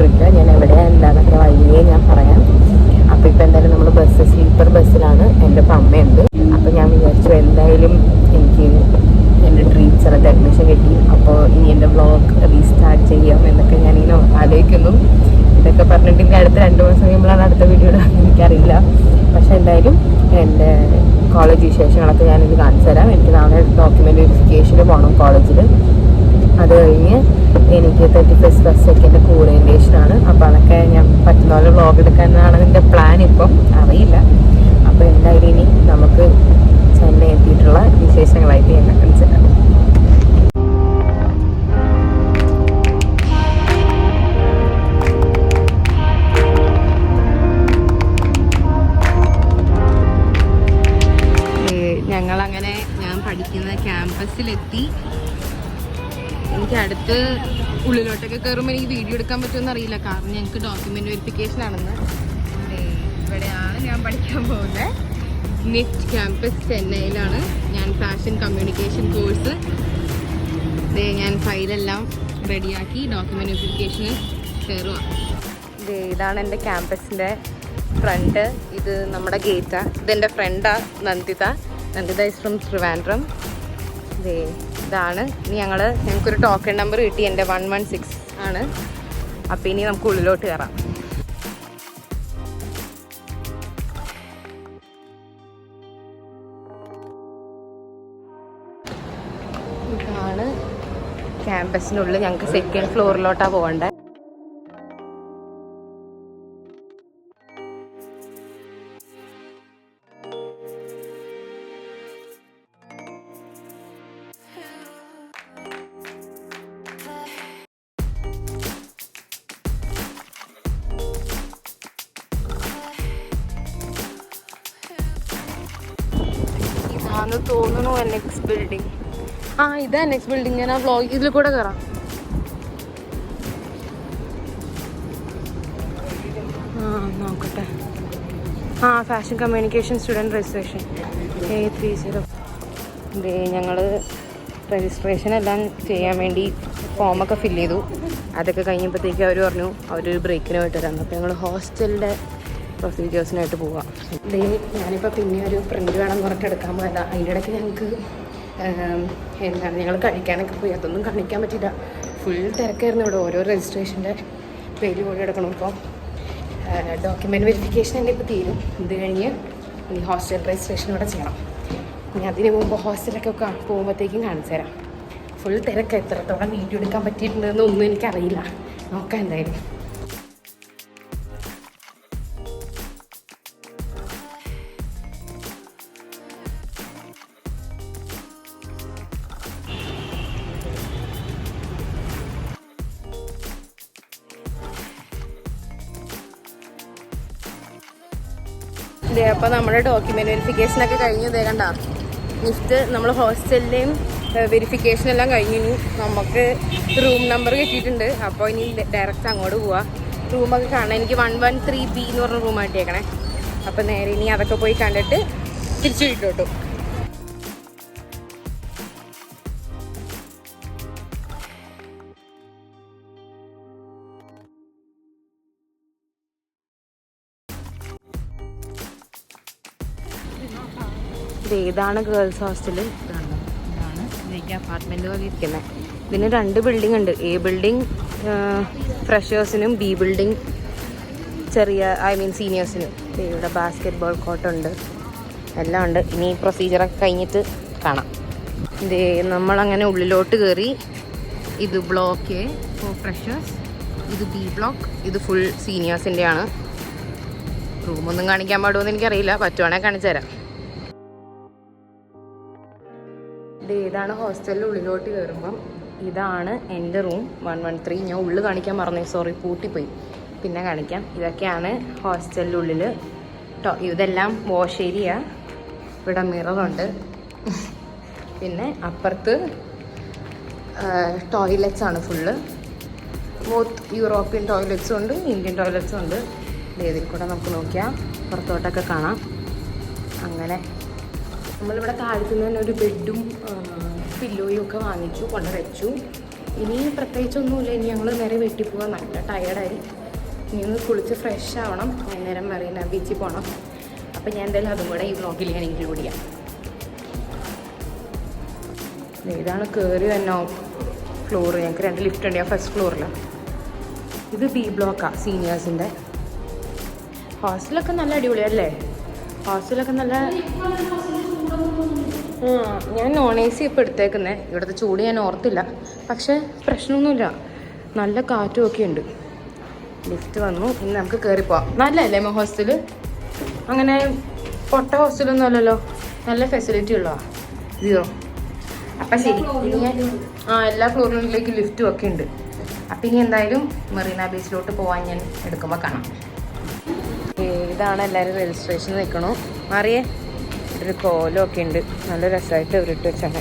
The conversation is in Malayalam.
പോയിക്കൊണ്ടിരിക്കുക. ഞാൻ എവിടെയാണ് എന്താണെന്നൊക്കെ വഴിയേ ഞാൻ പറയാം. അപ്പോൾ ഇപ്പോൾ എന്തായാലും നമ്മൾ സ്ലീപ്പർ ബസ്സിലാണ്. എൻ്റെ ഇപ്പം അമ്മയുണ്ട്. അപ്പോൾ ഞാൻ വിചാരിച്ചു എന്തായാലും എനിക്ക് എൻ്റെ ഡ്രീം സ്ഥലത്ത് അഡ്മിഷൻ കിട്ടി. അപ്പോൾ ഇനി എൻ്റെ വ്ളോഗ് റീസ്റ്റാർട്ട് ചെയ്യാം എന്നൊക്കെ ഞാനിങ്ങനെ ആലോചിക്കുന്നു. ഇതൊക്കെ പറഞ്ഞിട്ട് അടുത്ത 2 മാസം കഴിയുമ്പോഴാണ് അടുത്ത വീഡിയോ ഇടാൻ എനിക്കറിയില്ല. പക്ഷേ എന്തായാലും എൻ്റെ കോളേജ് വിശേഷങ്ങളൊക്കെ ഞാനിത് കാണിച്ചു തരാം. എനിക്ക് നാളെ ഡോക്യുമെൻ്റ് വെരിഫിക്കേഷന് പോകണം കോളേജിൽ. അത് കഴിഞ്ഞ് എനിക്ക് 31st ഫസ്റ്റ് സെക്കൻഡ് ഓറിയൻറ്റേഷനാണ്. അപ്പോൾ അതൊക്കെ ഞാൻ പറ്റുന്ന പോലെ വ്ളോഗ് എടുക്കാനാണ് എൻ്റെ പ്ലാൻ. ഇപ്പം അറിയില്ല. അപ്പോൾ എന്തായാലും ഇനി നമുക്ക് ചെന്നൈ എത്തിയിട്ടുള്ള വിശേഷങ്ങളായിട്ട് ഞാൻ കാണിച്ചു തരാം. ഞങ്ങളങ്ങനെ ഞാൻ പഠിക്കുന്ന ക്യാമ്പസിലെത്തി. എനിക്ക് അടുത്ത് ഉള്ളിലോട്ടൊക്കെ കയറുമ്പോൾ എനിക്ക് വീഡിയോ എടുക്കാൻ പറ്റുമെന്ന് അറിയില്ല, കാരണം ഞങ്ങൾക്ക് ഡോക്യുമെൻ്റ് വെരിഫിക്കേഷൻ ആണെന്ന്. ഇവിടെയാണ് ഞാൻ പഠിക്കാൻ പോകുന്നത്. നിഫ്റ്റ് ക്യാമ്പസ് ചെന്നൈയിലാണ്. ഞാൻ ഫാഷൻ കമ്മ്യൂണിക്കേഷൻ കോഴ്സ്. ഞാൻ ഫയലെല്ലാം റെഡിയാക്കി ഡോക്യുമെൻ്റ് വെരിഫിക്കേഷന് കയറുക. ഇതാണ് എൻ്റെ ക്യാമ്പസിൻ്റെ ഫ്രണ്ട്. ഇത് നമ്മുടെ ഗേറ്റാണ്. ഇതെൻ്റെ ഫ്രണ്ടാണ് നന്ദിത. Nandita is from Trivandrum. ഇതാണ്. ഇനി ഞങ്ങൾക്കൊരു ടോക്കൺ നമ്പർ കിട്ടി. എൻ്റെ 116 ആണ്. അപ്പോൾ ഇനി നമുക്ക് ഉള്ളിലോട്ട് കയറാം. ഇതാണ് ക്യാമ്പസിനുള്ളിൽ. ഞങ്ങൾക്ക് 2nd ഫ്ലോറിലോട്ടാണ് പോകേണ്ടത്. ഇതാന്ന് തോന്നുന്നു NX ബിൽഡിംഗ്. ഇത് NX ബിൽഡിംഗ്. ഞാൻ വ്ളോഗ് ഇതിൽ കൂടെ കയറാം. നോക്കട്ടെ. Fashion communication student registration A30. ഞങ്ങൾ രജിസ്ട്രേഷൻ എല്ലാം ചെയ്യാൻ വേണ്ടി ഫോമൊക്കെ ഫില്ല് ചെയ്തു. അതൊക്കെ കഴിഞ്ഞപ്പോഴത്തേക്ക് അവർ പറഞ്ഞു അവരൊരു ബ്രേക്കിന് പോയിട്ട് വരാം. അപ്പോൾ ഞങ്ങൾ ഹോസ്റ്റലിൻ്റെ പ്രൊസീജിയേഴ്സിനായിട്ട് പോവാം. ഞാനിപ്പോൾ പിന്നെ ഒരു പ്രിൻ്റ് വേണമെന്ന് പറഞ്ഞിട്ട് എടുക്കാൻ പോയതാണ്. അതിൻ്റെ ഇടയ്ക്ക് ഞങ്ങൾക്ക് എന്താണ് ഞങ്ങൾ കഴിക്കാനൊക്കെ പോയി. അതൊന്നും കാണിക്കാൻ പറ്റില്ല. ഫുൾ തിരക്കായിരുന്നു ഇവിടെ. ഓരോ രജിസ്ട്രേഷൻ്റെ പേര് കൂടി എടുക്കണം. ഇപ്പോൾ ഡോക്യുമെൻ്റ് വെരിഫിക്കേഷൻ എൻ്റെ ഇപ്പോൾ തീരും. ഇത് കഴിഞ്ഞ് ഇനി ഹോസ്റ്റൽ രജിസ്ട്രേഷൻ കൂടെ ചെയ്യണം. ഇനി അതിന് മുമ്പ് ഹോസ്റ്റലൊക്കെ പോകുമ്പോഴത്തേക്കും കാണിച്ചു തരാം. ഫുൾ തിരക്ക്. എത്രത്തോളം വീഡിയോ എടുക്കാൻ പറ്റിയിട്ടുണ്ടെന്ന് ഒന്നും എനിക്കറിയില്ല. നോക്കാം എന്തായാലും. അപ്പോൾ നമ്മുടെ ഡോക്യുമെൻ്റ് വെരിഫിക്കേഷനൊക്കെ കഴിഞ്ഞു. കണ്ട നിഫ്റ്റ് നമ്മൾ ഹോസ്റ്റലിലെയും വെരിഫിക്കേഷനെല്ലാം കഴിഞ്ഞു. നമുക്ക് റൂം നമ്പർ കിട്ടിയിട്ടുണ്ട്. അപ്പോൾ ഇനി ഡയറക്റ്റ് അങ്ങോട്ട് പോവാം. റൂമൊക്കെ കാണാൻ എനിക്ക് 113B എന്ന് പറഞ്ഞ റൂം ആയിട്ടേക്കണേ. അപ്പോൾ നേരെ ഇനി അതൊക്കെ പോയി കണ്ടിട്ട് തിരിച്ചു കിട്ടും. ഇതാണ് ഗേൾസ് ഹോസ്റ്റൽ. ഇതാണ് ഇതിലേക്ക് അപ്പാർട്ട്മെൻറ്റ് പോലെ ഇരിക്കുന്നത്. ഇതിന് 2 ബിൽഡിംഗ് ഉണ്ട്. A ബിൽഡിംഗ് ഫ്രഷേഴ്സിനും, B ബിൽഡിംഗ് സീനിയേഴ്സിനും. ഇവിടെ ബാസ്കറ്റ് ബോൾ കോർട്ടുണ്ട്, എല്ലാം ഉണ്ട്. ഇനി പ്രൊസീജിയറൊക്കെ കഴിഞ്ഞിട്ട് കാണാം. നമ്മളങ്ങനെ ഉള്ളിലോട്ട് കയറി. ഇത് ബ്ലോക്ക് A ഫോർ ഫ്രഷേഴ്സ്, ഇത് B ബ്ലോക്ക്, ഇത് ഫുൾ സീനിയേഴ്സിൻ്റെയാണ്. റൂമൊന്നും കാണിക്കാൻ പാടുമെന്ന് എനിക്കറിയില്ല. പറ്റുവാണെങ്കിൽ കാണിച്ചു തരാം. ഇതാണ് ഹോസ്റ്റലിൻ്റെ ഉള്ളിലോട്ട് കയറുമ്പം. ഇതാണ് എൻ്റെ റൂം 113. ഞാൻ ഉള്ളിൽ കാണിക്കാൻ മറന്നു, സോറി, പൂട്ടിപ്പോയി. പിന്നെ കാണിക്കാം. ഇതൊക്കെയാണ് ഹോസ്റ്റലിൻ്റെ ഉള്ളിൽ. ഇതെല്ലാം വാഷ് ഏരിയ. ഇവിടെ മിററുണ്ട്. പിന്നെ അപ്പുറത്ത് ടോയ്ലറ്റ്സ് ആണ് ഫുള്ള്. ബോത്ത് യൂറോപ്യൻ ടോയ്ലറ്റ്സും ഉണ്ട്, ഇന്ത്യൻ ടോയ്ലറ്റ്സും ഉണ്ട്. ഇതിൽ കൂടെ നമുക്ക് നോക്കിയാൽ പുറത്തോട്ടൊക്കെ കാണാം. അങ്ങനെ നമ്മളിവിടെ താഴത്തു നിന്ന് തന്നെ ഒരു ബെഡും പില്ലോയും ഒക്കെ വാങ്ങിച്ചു കൊണ്ട് വെച്ചു. ഇനി പ്രത്യേകിച്ചൊന്നുമില്ല. ഇനി ഞങ്ങൾ നേരെ വീട്ടിൽ പോകാൻ നല്ല ടയേർഡായി. ഇനി ഒന്ന് കുളിച്ച് ഫ്രഷ് ആവണം. വൈകുന്നേരം മറീന ബീച്ചിൽ പോകണം. അപ്പോൾ ഞാൻ എന്തായാലും അതും കൂടെ ഈ വ്ളോഗിൽ ഞാൻ ഇൻക്ലൂഡ് ചെയ്യാം. ഇതാണ് കയറി തന്നെ ഫ്ലോർ. ഞങ്ങൾക്ക് 2 ലിഫ്റ്റ് ഉണ്ട്. ഞാൻ ഫസ്റ്റ് ഫ്ലോറിലാണ്. ഇത് ബി ബ്ലോക്കാണ്, സീനിയേഴ്സിൻ്റെ. ഹോസ്റ്റലൊക്കെ നല്ല അടിപൊളിയല്ലേ? ഹോസ്റ്റലൊക്കെ നല്ല ഞാൻ നോൺ എ സി ഇപ്പോൾ എടുത്തേക്കുന്നത്. ഇവിടുത്തെ ചൂട് ഞാൻ ഓർത്തില്ല. പക്ഷേ പ്രശ്നമൊന്നുമില്ല, നല്ല കാറ്റും ഒക്കെ ഉണ്ട്. ലിഫ്റ്റ് വന്നു. ഇനി നമുക്ക് കയറിപ്പോവാം. നല്ലതല്ലേ ഹോസ്റ്റല്? അങ്ങനെ പൊട്ട ഹോസ്റ്റലൊന്നും അല്ലല്ലോ, നല്ല ഫെസിലിറ്റി ഉള്ളതാണ്. 0. അപ്പം ശരി, ഇനി ഞാൻ എല്ലാ ഫ്ലോറിലേക്ക് ലിഫ്റ്റും ഒക്കെ ഉണ്ട്. അപ്പം ഇനി എന്തായാലും മെറീന ബീച്ചിലോട്ട് പോകാൻ ഞാൻ എടുക്കുമ്പോൾ കാണാം. ഇതാണ് എല്ലാവരും രജിസ്ട്രേഷൻ നിൽക്കണു. മാറിയേ, ഒരു കോലമൊക്കെ ഉണ്ട്. നല്ല രസമായിട്ട് ഇവരിട്ട് വെച്ചാൽ